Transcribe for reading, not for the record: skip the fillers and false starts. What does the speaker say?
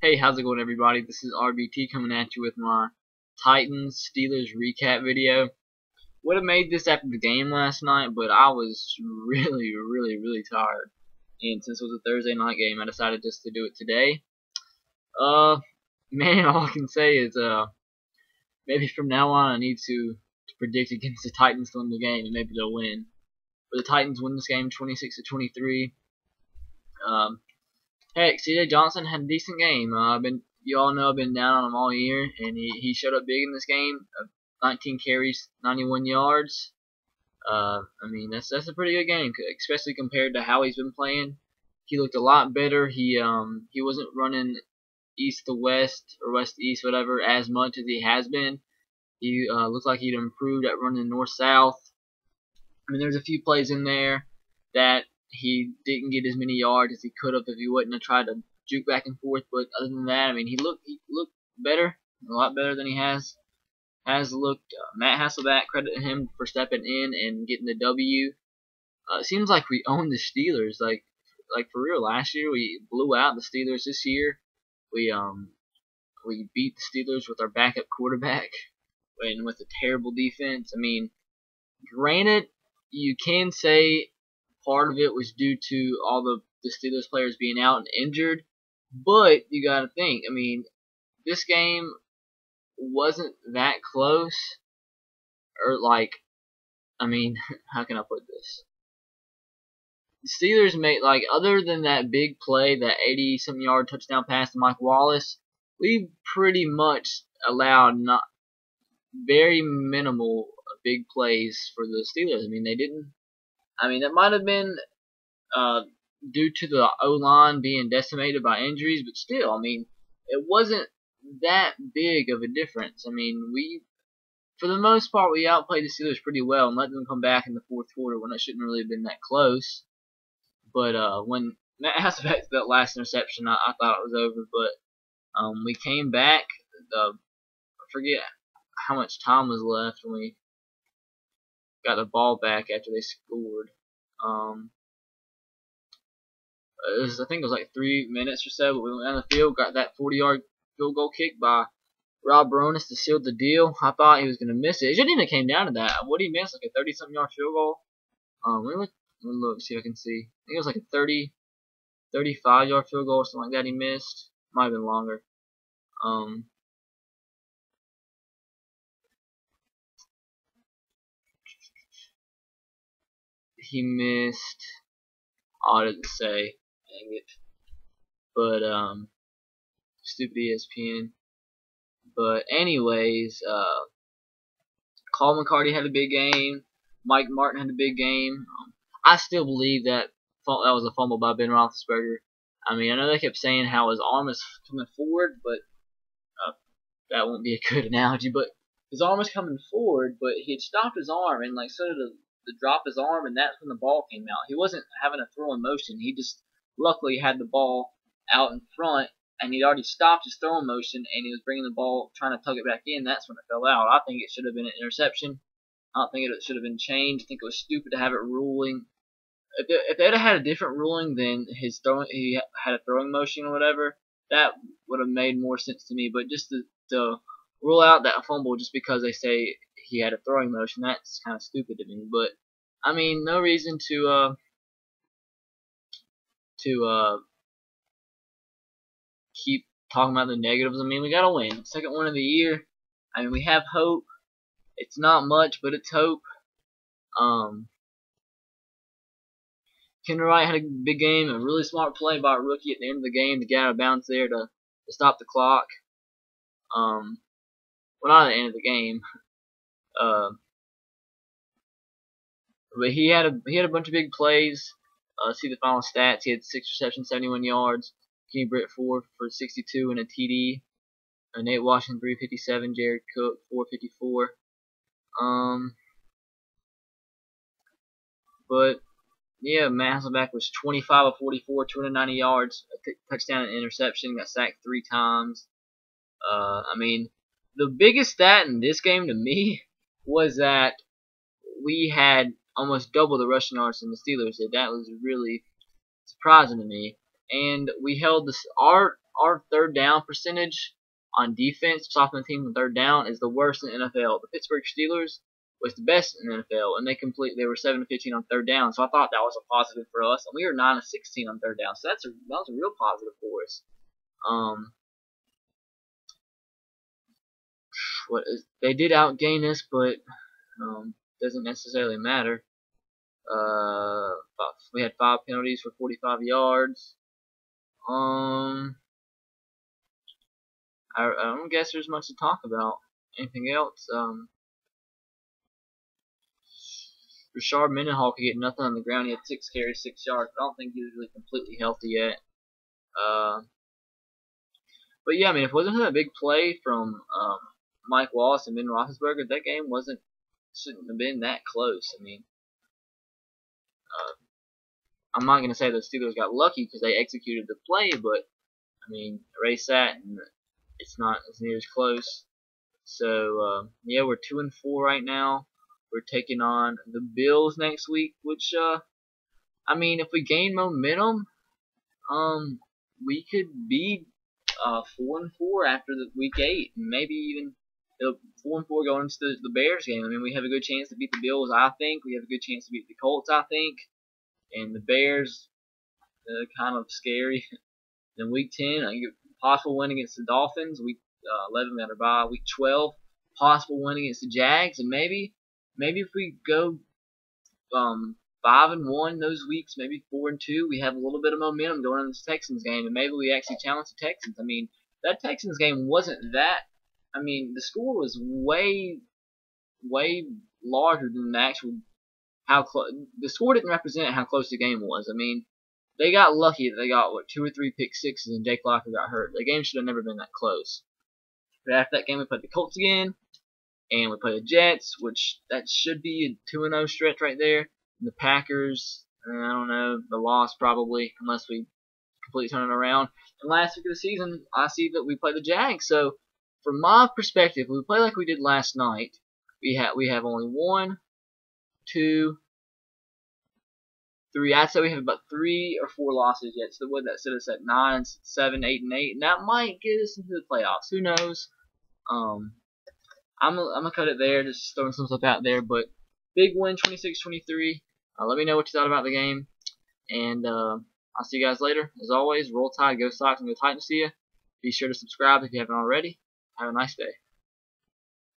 Hey, how's it going, everybody? This is RBT coming at you with my Titans Steelers recap video. Would have made this after the game last night, but I was really tired. And since it was a Thursday night game, I decided just to do it today. Man, all I can say is maybe from now on I need to predict against the Titans to win the game, and maybe they'll win. But the Titans win this game 26-23. Heck, C.J. Johnson had a decent game. You all know I've been down on him all year, and he showed up big in this game. 19 carries, 91 yards. I mean that's a pretty good game, especially compared to how he's been playing. He looked a lot better. He wasn't running east to west or west to east, whatever, as much as he has been. He looked like he'd improved at running north south. I mean, there's a few plays in there that he didn't get as many yards as he could have if he wouldn't have tried to juke back and forth. But other than that, I mean, he looked better, a lot better than he has looked. Matt Hasselbeck, credit him for stepping in and getting the W. It seems like we own the Steelers, like for real. Last year we blew out the Steelers. This year we beat the Steelers with our backup quarterback and with a terrible defense. I mean, granted, you can say part of it was due to all the Steelers players being out and injured, but you got to think, I mean, this game wasn't that close, or I mean, how can I put this? The Steelers made, other than that big play, that 80-something yard touchdown pass to Mike Wallace, we pretty much allowed very minimal big plays for the Steelers. I mean, they didn't. I mean, that might have been due to the O-line being decimated by injuries, but still, I mean, it wasn't that big of a difference. I mean, for the most part, we outplayed the Steelers pretty well and let them come back in the fourth quarter when it shouldn't really have been that close. But when Matt Hasselbeck that last interception, I thought it was over. But we came back. I forget how much time was left when we got the ball back after they scored. I think it was like 3 minutes or so, but we went down the field, got that 40-yard field goal kick by Rob Baronis to seal the deal. I thought he was going to miss it. It shouldn't even came down to that. What did he miss? Like a 30-something yard field goal? Let me look, see if I can see. I think it was like a 35-yard field goal or something like that he missed. Might have been longer. He missed. Oh, it doesn't say. Dang it. But stupid ESPN. But anyways, Carl McCarty had a big game. Mike Martin had a big game. I still believe that was a fumble by Ben Roethlisberger. I mean, I know they kept saying how his arm is coming forward, but that won't be a good analogy. But his arm was coming forward, but he had stopped his arm and started to drop his arm, and that's when the ball came out. He wasn't having a throwing motion. He just luckily had the ball out in front, and he'd already stopped his throwing motion, and he was bringing the ball, trying to tug it back in. That's when it fell out. I think it should have been an interception. I don't think it should have been changed. I think it was stupid to have it ruling. If they'd have had a different ruling than he had a throwing motion or whatever, that would have made more sense to me. But just to rule out that fumble just because they say he had a throwing motion, that's kind of stupid to me. But I mean, no reason to keep talking about the negatives. I mean, we gotta win. Second win of the year. I mean, we have hope. It's not much, but it's hope. Kendall Wright had a big game, a really smart play by a rookie at the end of the game to get out of bounds there to stop the clock. Well, not at the end of the game. But he had a bunch of big plays. See the final stats. He had 6 receptions, 71 yards. Kenny Britt 4 for 62 and a TD. Nate Washington 357. Jared Cook 454. But yeah, Matt Hasselbeck was 25 of 44, 290 yards, a touchdown and interception. Got sacked 3 times. I mean, the biggest stat in this game to me was that we had almost double the rushing yards than the Steelers did. That was really surprising to me. And we held our our third down percentage on defense, stopping the team on third down, is the worst in the NFL. The Pittsburgh Steelers was the best in the NFL, and they were 7-15 on third down. So I thought that was a positive for us, and we were 9-16 on third down. So that was a real positive for us. They did outgain us, but doesn't necessarily matter. We had 5 penalties for 45 yards. I don't guess there's much to talk about. Anything else? Rashard Mendenhall could get nothing on the ground. He had 6 carries, 6 yards. I don't think he was really completely healthy yet. But yeah, I mean, if it wasn't for that big play from Mike Wallace and Ben Roethlisberger, that game shouldn't have been that close. I mean, I'm not going to say the Steelers got lucky because they executed the play, but I mean, erase that, and it's not as near as close. So yeah, we're 2-4 right now. We're taking on the Bills next week, which I mean, if we gain momentum, we could be 4-4 after the week 8, and maybe even 4-4 going into the Bears game. I mean, we have a good chance to beat the Bills. I think we have a good chance to beat the Colts. I think, and the Bears, kind of scary. Then week 10, I get a possible win against the Dolphins. Week 11, got our bye. Week 12, possible win against the Jags, and maybe if we go 5-1 those weeks, maybe 4-2, we have a little bit of momentum going into this Texans game, and maybe we actually challenge the Texans. I mean, that Texans game wasn't that. I mean, the score was way larger than the actual the score didn't represent how close the game was. I mean, they got lucky that they got 2 or 3 pick sixes and Jake Locker got hurt. The game should have never been that close. But after that game, we played the Colts again, and we played the Jets, which that should be a 2-0 stretch right there. And the Packers, I don't know, the loss probably, unless we completely turn it around. And last week of the season, I see that we play the Jags. So, from my perspective, if we play like we did last night, we have only 1, 2, 3. I'd say we have about 3 or 4 losses yet. So would that set us at 9, 7, 8, and 8, and that might get us into the playoffs. Who knows? I'm gonna cut it there, just throwing some stuff out there. But big win, 26-23. Let me know what you thought about the game, and I'll see you guys later. As always, roll Tide, go Sox, and go Titans to you. Be sure to subscribe if you haven't already. Have a nice day.